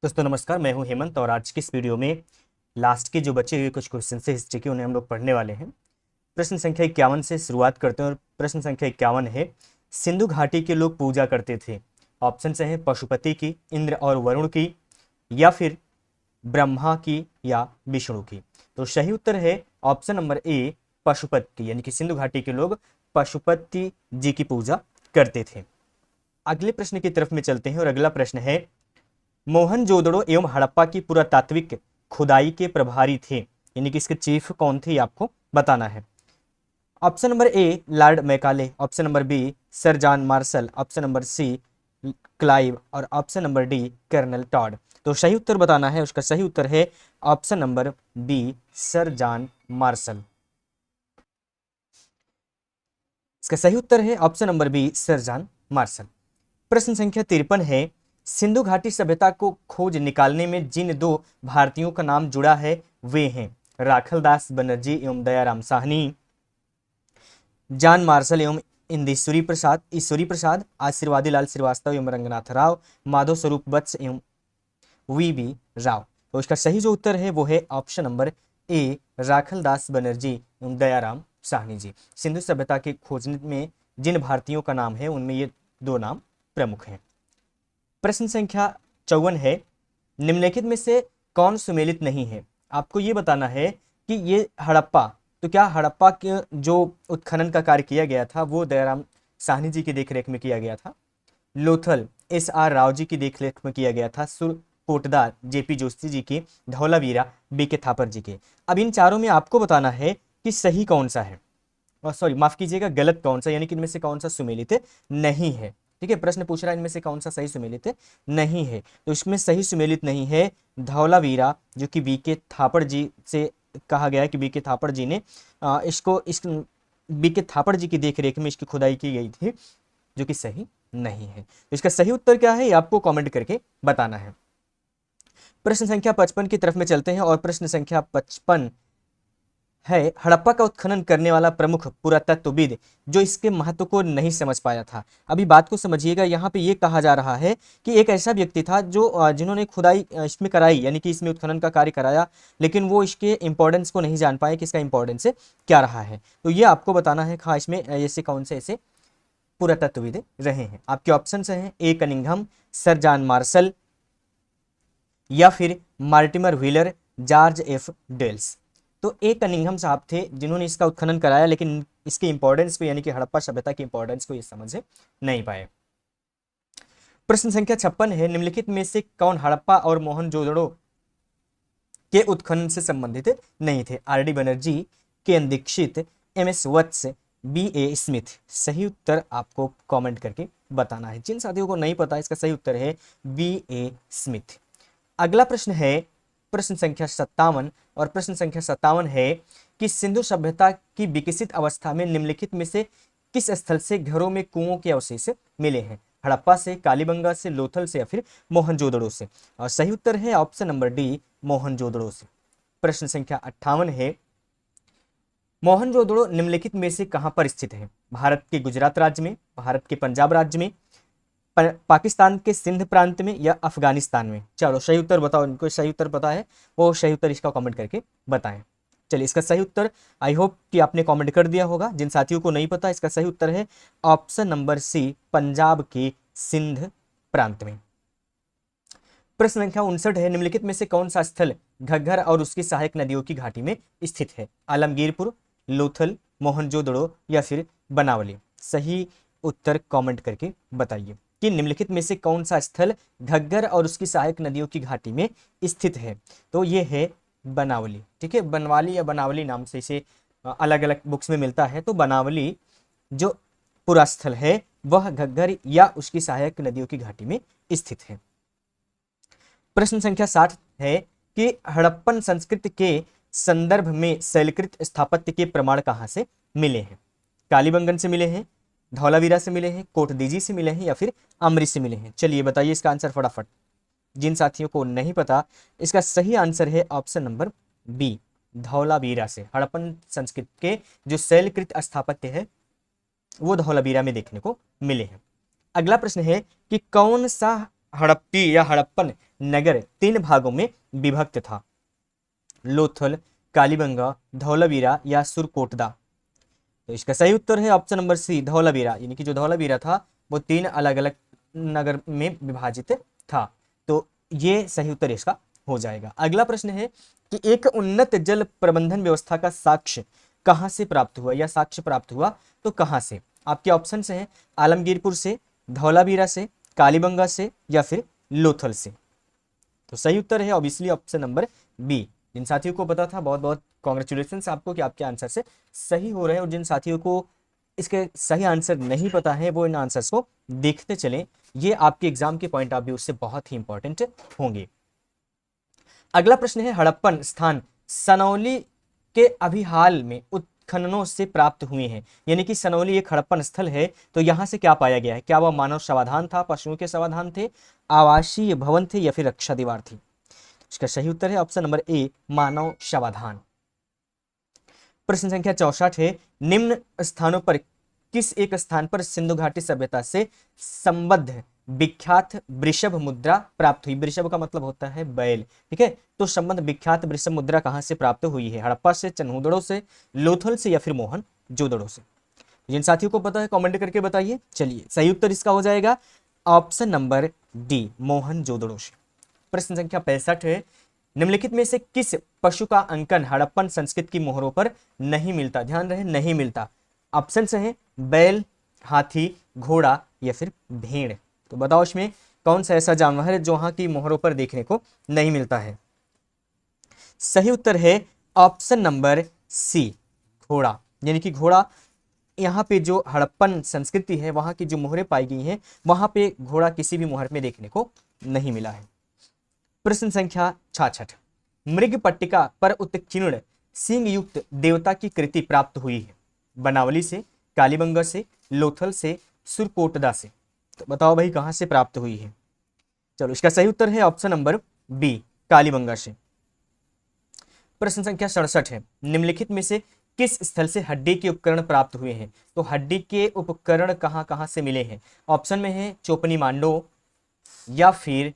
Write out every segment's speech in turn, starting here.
दोस्तों नमस्कार, मैं हूं हेमंत और आज की इस वीडियो में लास्ट के जो बचे हुए कुछ क्वेश्चन से हिस्ट्री के उन्हें हम लोग पढ़ने वाले हैं। प्रश्न संख्या 51 से शुरुआत करते हैं और प्रश्न संख्या 51 है, सिंधु घाटी के लोग पूजा करते थे। ऑप्शन है पशुपति की, इंद्र और वरुण की, या फिर ब्रह्मा की, या विष्णु की। तो सही उत्तर है ऑप्शन नंबर ए, पशुपति, यानी कि सिंधु घाटी के लोग पशुपति जी की पूजा करते थे। अगले प्रश्न की तरफ में चलते हैं और अगला प्रश्न है, मोहनजोदड़ो एवं हड़प्पा की पुरातात्विक खुदाई के प्रभारी थे, यानी कि इसके चीफ कौन थे, ये आपको बताना है। Option number A Lord Macaulay, option number B sir John Marshall, option number C Clive और option number D colonel Tod. तो सही उत्तर बताना है, उसका सही उत्तर है option number B sir John Marshall. इसका सही उत्तर है option number B sir John Marshall. प्रश्न संख्या 53 है, सिंधु घाटी सभ्यता को खोज निकालने में जिन दो भारतीयों का नाम जुड़ा है वे हैं राखलदास बनर्जी एवं दयाराम साहनी, जॉन मार्शल एवं ईश्वरी प्रसाद, आशीर्वादी लाल श्रीवास्तव एवं रंगनाथ राव, माधव स्वरूप वत्स एवं वी राव। तो इसका सही जो उत्तर है वो है ऑप्शन नंबर ए, राखलदास बनर्जी एवं दयाराम साहनी जी। सिंधु सभ्यता के खोजने में जिन भारतीयों का नाम है उनमें ये दो नाम प्रमुख हैं। प्रश्न संख्या 54 है, निम्नलिखित में से कौन सुमेलित नहीं है। आपको ये बताना है कि ये हड़प्पा, तो क्या हड़प्पा के जो उत्खनन का कार्य किया गया था वो दयाराम साहनी जी की देखरेख में किया गया था, लोथल एस.आर. राव जी की देखरेख में किया गया था, सुरकोटदार जेपी जोशी जी की, धौलावीरा बी.के. थापर जी के। अब इन चारों में आपको बताना है कि सही कौन सा है, सॉरी माफ कीजिएगा, गलत कौन सा, यानी कि इनमें से कौन सा सुमेलित नहीं है। ठीक है, प्रश्न पूछ रहा है इनमें से कौन सा सही सुमेलित नहीं है। तो इसमें सही सुमेलित नहीं है धौलावीरा, जो कि बी.के. थापड़ जी से कहा गया है कि बी.के. थापड़ जी ने इस बी.के. थापड़ जी की देखरेख में इसकी खुदाई की गई थी, जो कि सही नहीं है। तो इसका सही उत्तर क्या है ये आपको कमेंट करके बताना है। प्रश्न संख्या 55 की तरफ में चलते हैं और प्रश्न संख्या 55 है, हड़प्पा का उत्खनन करने वाला प्रमुख पुरातत्वविद जो इसके महत्व को नहीं समझ पाया था। अभी बात को समझिएगा, यहाँ पे ये कहा जा रहा है कि एक ऐसा व्यक्ति था जो जिन्होंने खुदाई इसमें कराई, यानी कि इसमें उत्खनन का कार्य कराया, लेकिन वो इसके इंपॉर्टेंस को नहीं जान पाए कि इसका इंपॉर्टेंस क्या रहा है। तो ये आपको बताना है खास में ऐसे कौन से ऐसे पुरातत्वविद रहे हैं। आपके ऑप्शन हैं A Cunningham, sir John Marshall, या फिर Mortimer Wheeler, George F Dales. तो ए कनिंघम साहब थे जिन्होंने इसका उत्खनन कराया, लेकिन इसके इंपॉर्टेंस को, यानी कि हड़प्पा सभ्यता की इंपॉर्टेंस को ये समझ नहीं पाए। प्रश्न संख्या 56 है, निम्नलिखित में से कौन हड़प्पा और मोहनजोदड़ो के उत्खनन से संबंधित नहीं थे। Are D Banerjee, K N Dikshit, M S Vats, B A Smith. सही उत्तर आपको कमेंट करके बताना है। जिन साथियों को नहीं पता इसका सही उत्तर है बी ए स्मिथ। अगला प्रश्न है प्रश्न संख्या 57 और प्रश्न संख्या 57 है कि सिंधु सभ्यता की विकसित अवस्था में निम्नलिखित में से किस स्थल से घरों में कुओं के अवशेष मिले हैं। हड़प्पा से, कालीबंगा से, लोथल से, या फिर मोहनजोदड़ो से। और सही उत्तर है ऑप्शन नंबर डी, मोहनजोदड़ो से। प्रश्न संख्या 58 है, मोहनजोदड़ो निम्नलिखित में से कहां पर स्थित है। भारत के गुजरात राज्य में, भारत के पंजाब राज्य में, पाकिस्तान के सिंध प्रांत में, या अफगानिस्तान में। चलो सही उत्तर बताओ, इनको सही उत्तर पता है वो सही उत्तर इसका कमेंट करके बताएं। चलिए इसका सही उत्तर आई होप कि आपने कमेंट कर दिया होगा। जिन साथियों को नहीं पता इसका सही उत्तर है ऑप्शन नंबर सी, पंजाब के सिंध प्रांत में। प्रश्न संख्या 59 है, निम्नलिखित में से कौन सा स्थल घग्गर और उसकी सहायक नदियों की घाटी में स्थित है। आलमगीरपुर, लोथल, मोहनजोदड़ो, या फिर बनावली। सही उत्तर कमेंट करके बताइए कि निम्नलिखित में से कौन सा स्थल घग्गर और उसकी सहायक नदियों की घाटी में स्थित है। तो ये है बनावली। ठीक है, बनवाली या बनावली नाम से इसे अलग अलग बुक्स में मिलता है। तो बनावली जो पूरा स्थल है वह घग्गर या उसकी सहायक नदियों की घाटी में स्थित है। प्रश्न संख्या 60 है कि हड़प्पन संस्कृति के संदर्भ में शैलकृत स्थापत्य के प्रमाण कहां से मिले हैं। कालीबंगन से मिले हैं, धौलावीरा से मिले हैं, कोटदीजी से मिले हैं, या फिर अमरी से मिले हैं। चलिए बताइए इसका आंसर फटाफट। जिन साथियों को नहीं पता इसका सही आंसर है ऑप्शन नंबर बी, धौलावीरा से। हड़प्पन संस्कृति के जो शैलकृत स्थापत्य है वो धौलावीरा में देखने को मिले हैं। अगला प्रश्न है कि कौन सा हड़प्पी या हड़प्पन नगर 3 भागों में विभक्त था, लोथल, कालीबंगा, धौलावीरा या सुरकोटदा। तो इसका सही उत्तर है ऑप्शन नंबर सी, धौलावीरा, यानी कि जो धौलावीरा था वो 3 अलग अलग नगर में विभाजित था। तो ये सही उत्तर इसका हो जाएगा। अगला प्रश्न है कि एक उन्नत जल प्रबंधन व्यवस्था का साक्ष्य कहां से प्राप्त हुआ, या साक्ष्य प्राप्त हुआ तो कहां से? आपके ऑप्शन से हैं आलमगीरपुर से, धौलावीरा से, कालीबंगा से या फिर लोथल से। तो सही उत्तर है ऑब्वियसली ऑप्शन नंबर बी। जिन साथियों को पता था बहुत बहुत कॉन्ग्रेचुलेशन आपको कि आपके आंसर से सही हो रहे हैं, और जिन साथियों को इसके सही आंसर नहीं पता है वो इन आंसर्स को देखते चलें, ये आपके एग्जाम के पॉइंट ऑफ व्यू से बहुत ही इंपॉर्टेंट होंगे। अगला प्रश्न है हड़प्पन स्थान सनौली के अभी हाल में उत्खननों से प्राप्त हुए हैं, यानी कि सनौली एक हड़प्पन स्थल है, तो यहां से क्या पाया गया है? क्या वह मानव समाधान था, पशुओं के समाधान थे, आवासीय भवन थे या फिर रक्षा दीवार थी? इसका सही उत्तर है ऑप्शन नंबर ए, मानव समाधान। प्रश्न संख्या 64 है निम्न स्थानों पर किस एक स्थान पर सिंधु घाटी सभ्यता से संबद्ध विख्यात वृषभ मुद्रा प्राप्त हुई? वृषभ का मतलब होता है बैल, ठीक है। तो संबंध विख्यात वृषभ मुद्रा कहां से प्राप्त हुई है? हड़प्पा से, चन्हुदड़ो से, लोथल से या फिर मोहनजोदड़ो से? जिन साथियों को पता है कमेंट करके बताइए। चलिए सही उत्तर इसका हो जाएगा ऑप्शन नंबर डी, मोहनजोदड़ो से। प्रश्न संख्या 65 है निम्नलिखित में से किस पशु का अंकन हड़प्पन संस्कृति की मोहरों पर नहीं मिलता? ध्यान रहे, नहीं मिलता। ऑप्शन से है बैल, हाथी, घोड़ा या फिर भेड़। तो बताओ इसमें कौन सा ऐसा जानवर है जो वहां की मोहरों पर देखने को नहीं मिलता है? सही उत्तर है ऑप्शन नंबर सी, घोड़ा। यानी कि घोड़ा, यहाँ पे जो हड़प्पन संस्कृति है वहां की जो मोहरें पाई गई हैं वहां पे घोड़ा किसी भी मोहर में देखने को नहीं मिला है। प्रश्न संख्या 66 मृग पट्टिका पर उत्कीर्ण सिंह युक्त देवता की कृति प्राप्त हुई है? बनावली से, कालीबंगा से, लोथल से, सुरकोटदा से। तो बताओ भाई कहां से प्राप्त हुई है? चलो इसका सही उत्तर है ऑप्शन नंबर बी, कालीबंगा से। प्रश्न संख्या 67 है निम्नलिखित में से किस स्थल से हड्डी के उपकरण प्राप्त हुए हैं? तो हड्डी के उपकरण कहां कहां से मिले हैं? ऑप्शन में है चोपनी मांडो या फिर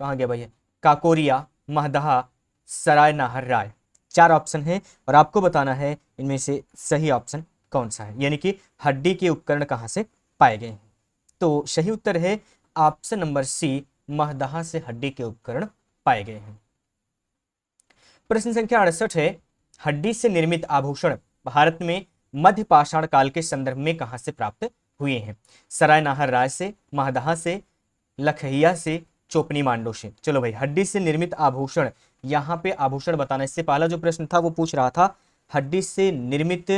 कहां गया भैया, काकोरिया, महदहा, सराय नाहर राय। 4 ऑप्शन है और आपको बताना है इनमें से सही ऑप्शन कौन सा है, यानी कि हड्डी के उपकरण कहां से पाए गए हैं। तो सही उत्तर है ऑप्शन नंबर सी, महदहा से हड्डी के उपकरण पाए गए हैं। प्रश्न संख्या 68 है हड्डी से निर्मित आभूषण भारत में मध्य पाषाण काल के संदर्भ में कहां से प्राप्त हुए हैं? सराय नाहर राय से, महदहा से, लखहिया से, चोपनी मांडो से। चलो भाई हड्डी से निर्मित आभूषण, यहाँ पे आभूषण बताना, इससे पहला जो प्रश्न था वो पूछ रहा था हड्डी से निर्मित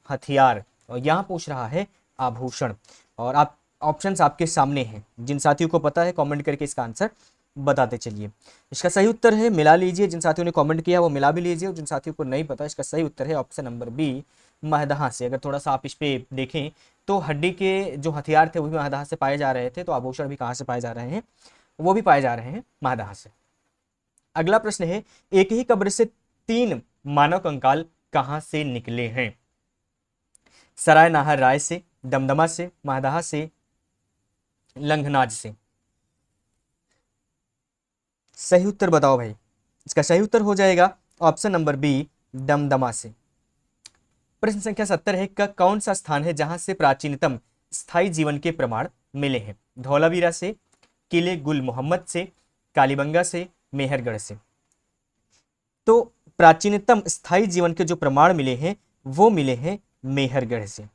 हथियार, और यहाँ पूछ रहा है आभूषण। और आप ऑप्शंस आपके सामने हैं, जिन साथियों को पता है कमेंट करके इसका आंसर बताते चलिए। इसका सही उत्तर है, मिला लीजिए, जिन साथियों ने कमेंट किया वो मिला भी लीजिए, और जिन साथियों को नहीं पता इसका सही उत्तर है ऑप्शन नंबर बी, महदहा से। अगर थोड़ा सा आप इस पे देखें तो हड्डी के जो हथियार थे वो भी महदहा से पाए जा रहे थे, तो आभूषण भी कहाँ से पाए जा रहे हैं? वो भी पाए जा रहे हैं महदहा से। अगला प्रश्न है एक ही कब्र से 3 मानव कंकाल कहां से निकले हैं? सराय नाहर राय से, दमदमा से, महदहा से, लंघनाज से। सही उत्तर बताओ भाई। इसका सही उत्तर हो जाएगा ऑप्शन नंबर बी, दमदमा से। प्रश्न संख्या 70 है कौन सा स्थान है जहां से प्राचीनतम स्थायी जीवन के प्रमाण मिले हैं? धौलावीरा से, किले गुल मोहम्मद से, कालीबंगा से, मेहरगढ़ से। तो प्राचीनतम स्थायी जीवन के जो प्रमाण मिले हैं वो मिले हैं मेहरगढ़ से।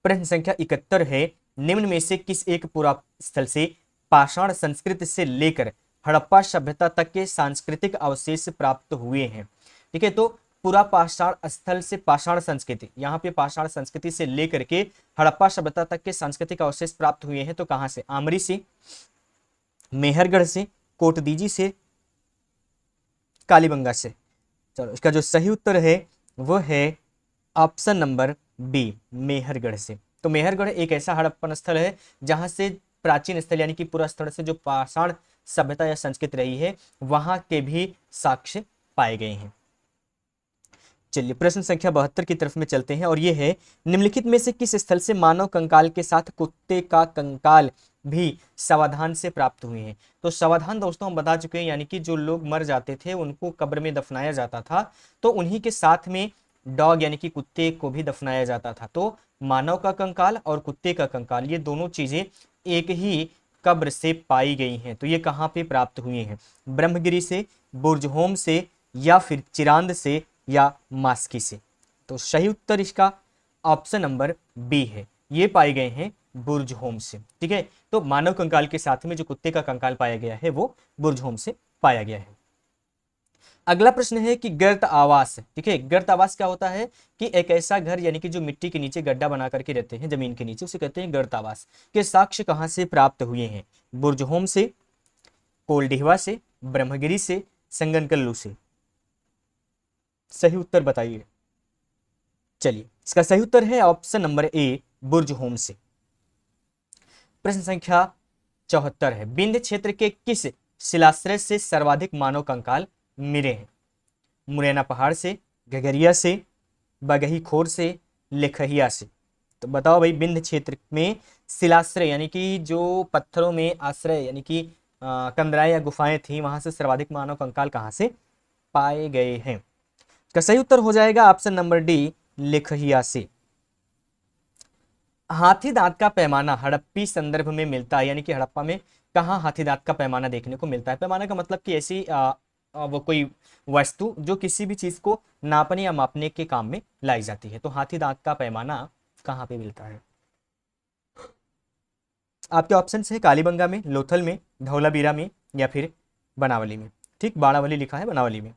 प्रश्न संख्या 71 है निम्न में से किस एक पुरास्थल से पाषाण संस्कृति से लेकर हड़प्पा सभ्यता तक के सांस्कृतिक अवशेष प्राप्त हुए हैं? ठीक है, तो पूरा पाषाण स्थल से पाषाण संस्कृति, यहाँ पे पाषाण संस्कृति से लेकर के हड़प्पा सभ्यता तक के सांस्कृतिक अवशेष प्राप्त हुए हैं, तो कहां से? आमरी से, मेहरगढ़ से, कोटदीजी से, कालीबंगा से। चलो इसका जो सही उत्तर है वो है ऑप्शन नंबर बी, मेहरगढ़ से। तो मेहरगढ़ एक ऐसा हड़प्पन स्थल है जहां से प्राचीन स्थल यानी कि पूरा स्थल से जो पाषाण सभ्यता या संस्कृति रही है वहां के भी साक्ष्य पाए गए हैं। चलिए प्रश्न संख्या 72 की तरफ में चलते हैं और ये है, निम्नलिखित में से किस स्थल से मानव कंकाल के साथ कुत्ते का कंकाल भी सावधान से प्राप्त हुए हैं? तो सावधान दोस्तों हम बता चुके हैं, यानी कि जो लोग मर जाते थे उनको कब्र में दफनाया जाता था, तो उन्हीं के साथ में डॉग यानी कि कुत्ते को भी दफनाया जाता था। तो मानव का कंकाल और कुत्ते का कंकाल ये दोनों चीजें एक ही कब्र से पाई गई हैं। तो ये कहाँ पे प्राप्त हुए हैं? ब्रह्मगिरी से, बुर्जहोम से, या फिर चिरांद से, या मास्की से। तो सही उत्तर इसका ऑप्शन नंबर बी है, ये पाए गए हैं बुर्जहोम से। ठीक है, तो मानव कंकाल के साथ में जो कुत्ते का कंकाल पाया गया है वो बुर्जहोम से पाया गया है। अगला प्रश्न है कि गर्त आवास। ठीक है, गर्त आवास क्या होता है कि एक ऐसा घर यानी कि जो मिट्टी के नीचे गड्ढा बना करके रहते हैं जमीन के नीचे, उसे कहते हैं गर्त आवास। के साक्ष्य कहां से प्राप्त हुए हैं? बुर्जहोम से, कोलडिहवा से, ब्रह्मगिरी से, संगनकल्लू से। सही उत्तर बताइए। चलिए इसका सही उत्तर है ऑप्शन नंबर ए, बुर्जहोम से। प्रश्न संख्या 74 है, विंध्य क्षेत्र के किस शिलाश्रय से सर्वाधिक मानव कंकाल मिले हैं? मुरैना पहाड़ से, घगरिया से, बगही खोर से, लेखहिया से। तो बताओ भाई, विंध्य क्षेत्र में शिलाश्रय यानी कि जो पत्थरों में आश्रय यानी कि कंदराएं या गुफाएं थी, वहां से सर्वाधिक मानव कंकाल कहां से पाए गए हैं? इसका सही उत्तर हो जाएगा ऑप्शन नंबर डी, लेखहिया से। हाथी दांत का पैमाना हड़प्पी संदर्भ में मिलता है, यानी कि हड़प्पा में कहाँ हाथी दांत का पैमाना देखने को मिलता है? पैमाना का मतलब कि ऐसी वो कोई वस्तु जो किसी भी चीज को नापने या मापने के काम में लाई जाती है। तो हाथी दांत का पैमाना कहाँ पे मिलता है? आपके ऑप्शन है कालीबंगा में, लोथल में, धौलावीरा में, या फिर बनावली में। ठीक, बाणावली लिखा है, बनावली में।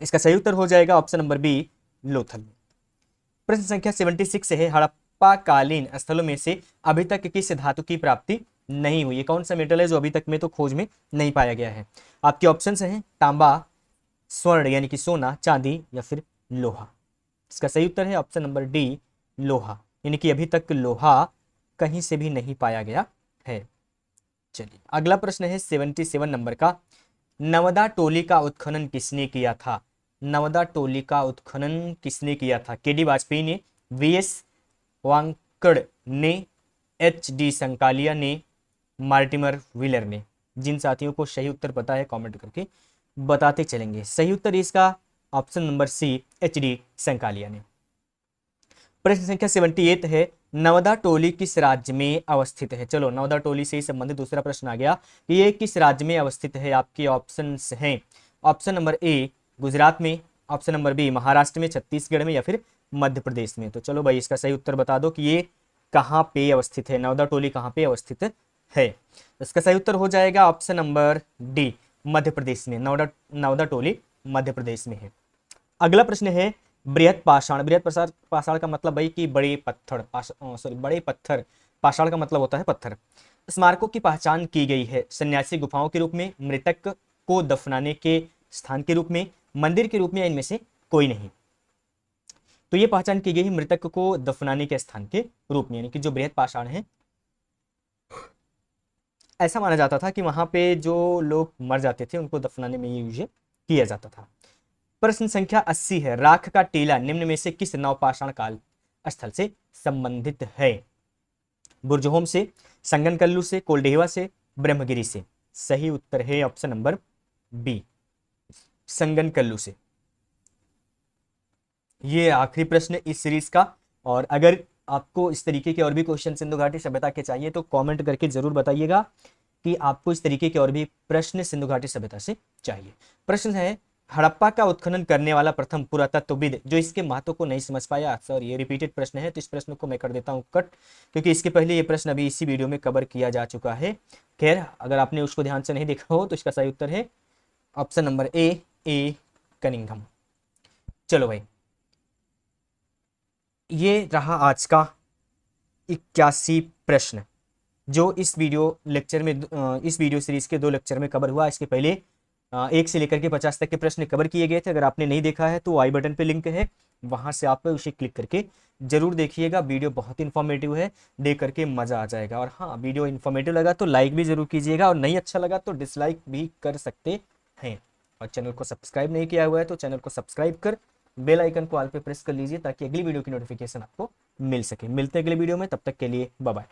इसका सही उत्तर हो जाएगा ऑप्शन नंबर बी, लोथल में। प्रश्न संख्या 76 है, हड़प्पा कालीन स्थलों में से अभी तक किस धातु की प्राप्ति नहीं हुई है? कौन सा मेटल है जो अभी तक में तो खोज में नहीं पाया गया है? आपके ऑप्शन हैं तांबा, स्वर्ण यानी कि सोना, चांदी, या फिर लोहा। इसका सही उत्तर है ऑप्शन नंबर डी, लोहा, यानी कि अभी तक लोहा कहीं से भी नहीं पाया गया है। चलिए अगला प्रश्न है 77 नंबर का, नवदा टोली का उत्खनन किसने किया था? नवदा टोली का उत्खनन किसने किया था? के.डी. वाजपेयी ने, वी.एस. वांकड़ ने, एच.डी. संकालिया ने, मार्टिमर व्हीलर ने। जिन साथियों को सही उत्तर पता है कमेंट करके बताते चलेंगे। सही उत्तर इसका option number C, H D. Sankalia ने। प्रश्न संख्या 78 है, नवदा टोली किस राज्य में अवस्थित है? चलो नवदा टोली से ही संबंधित दूसरा प्रश्न आ गया कि ये किस राज्य में अवस्थित है। आपके ऑप्शन हैं, ऑप्शन नंबर ए गुजरात में, ऑप्शन नंबर बी महाराष्ट्र में, छत्तीसगढ़ में, या फिर मध्य प्रदेश में। तो चलो भाई इसका सही उत्तर बता दो कि ये कहाँ पे अवस्थित है, नवदा टोली कहाँ पे अवस्थित है? इसका सही उत्तर हो जाएगा option number D, Madhya Pradesh में। नवदा टोली मध्य प्रदेश में है। अगला प्रश्न है, बृहत पाषाण। बृहत पाषाण का मतलब भाई कि बड़े पत्थर, बड़े पत्थर। पाषाण का मतलब होता है पत्थर। स्मारकों की पहचान की गई है सन्यासी गुफाओं के रूप में, मृतक को दफनाने के स्थान के रूप में, मंदिर के रूप में, या इनमें से कोई नहीं। तो ये पहचान की गई है मृतक को दफनाने के स्थान के रूप में, यानी कि जो बृहत पाषाण है, ऐसा माना जाता था कि वहां पे जो लोग मर जाते थे उनको दफनाने में ये यूज किया जाता था। प्रश्न संख्या 80 है, राख का टीला निम्न में से किस नवपाषाण काल स्थल से संबंधित है? बुर्जहोम से, संगनकल्लू से, कोल्डेहवा से, ब्रह्मगिरी से। सही उत्तर है ऑप्शन नंबर बी, संगनकल्लू से। ये आखिरी प्रश्न इस सीरीज का, और अगर आपको इस तरीके के और भी क्वेश्चन सिंधु घाटी सभ्यता के चाहिए तो कमेंट करके जरूर बताइएगा कि आपको इस तरीके के और भी प्रश्न सिंधु घाटी सभ्यता से चाहिए। प्रश्न है, हड़प्पा का उत्खनन करने वाला प्रथम पुरातत्वविद जो इसके महत्व को नहीं समझ पाया। सर ये रिपीटेड प्रश्न है तो इस प्रश्न को मैं कर देता हूं कट, क्योंकि इसके पहले ये प्रश्न अभी इसी वीडियो में कवर किया जा चुका है। खैर अगर आपने उसको ध्यान से नहीं देखा हो तो इसका सही उत्तर है ऑप्शन नंबर ए कनिंघम। चलो भाई, ये रहा आज का 81 प्रश्न जो इस वीडियो लेक्चर में, इस वीडियो सीरीज के 2 लेक्चर में कवर हुआ। इसके पहले 1 से लेकर के 50 तक के प्रश्न कवर किए गए थे। अगर आपने नहीं देखा है तो आई बटन पे लिंक है, वहां से आप उसे क्लिक करके जरूर देखिएगा। वीडियो बहुत इन्फॉर्मेटिव है, देख करके मजा आ जाएगा। और हाँ, वीडियो इन्फॉर्मेटिव लगा तो लाइक भी जरूर कीजिएगा, और नहीं अच्छा लगा तो डिसलाइक भी कर सकते हैं। और चैनल को सब्सक्राइब नहीं किया हुआ है तो चैनल को सब्सक्राइब कर बेल आइकन को ऑल पे प्रेस कर लीजिए ताकि अगली वीडियो की नोटिफिकेशन आपको मिल सके। मिलते हैं अगले वीडियो में, तब तक के लिए बाय बाय।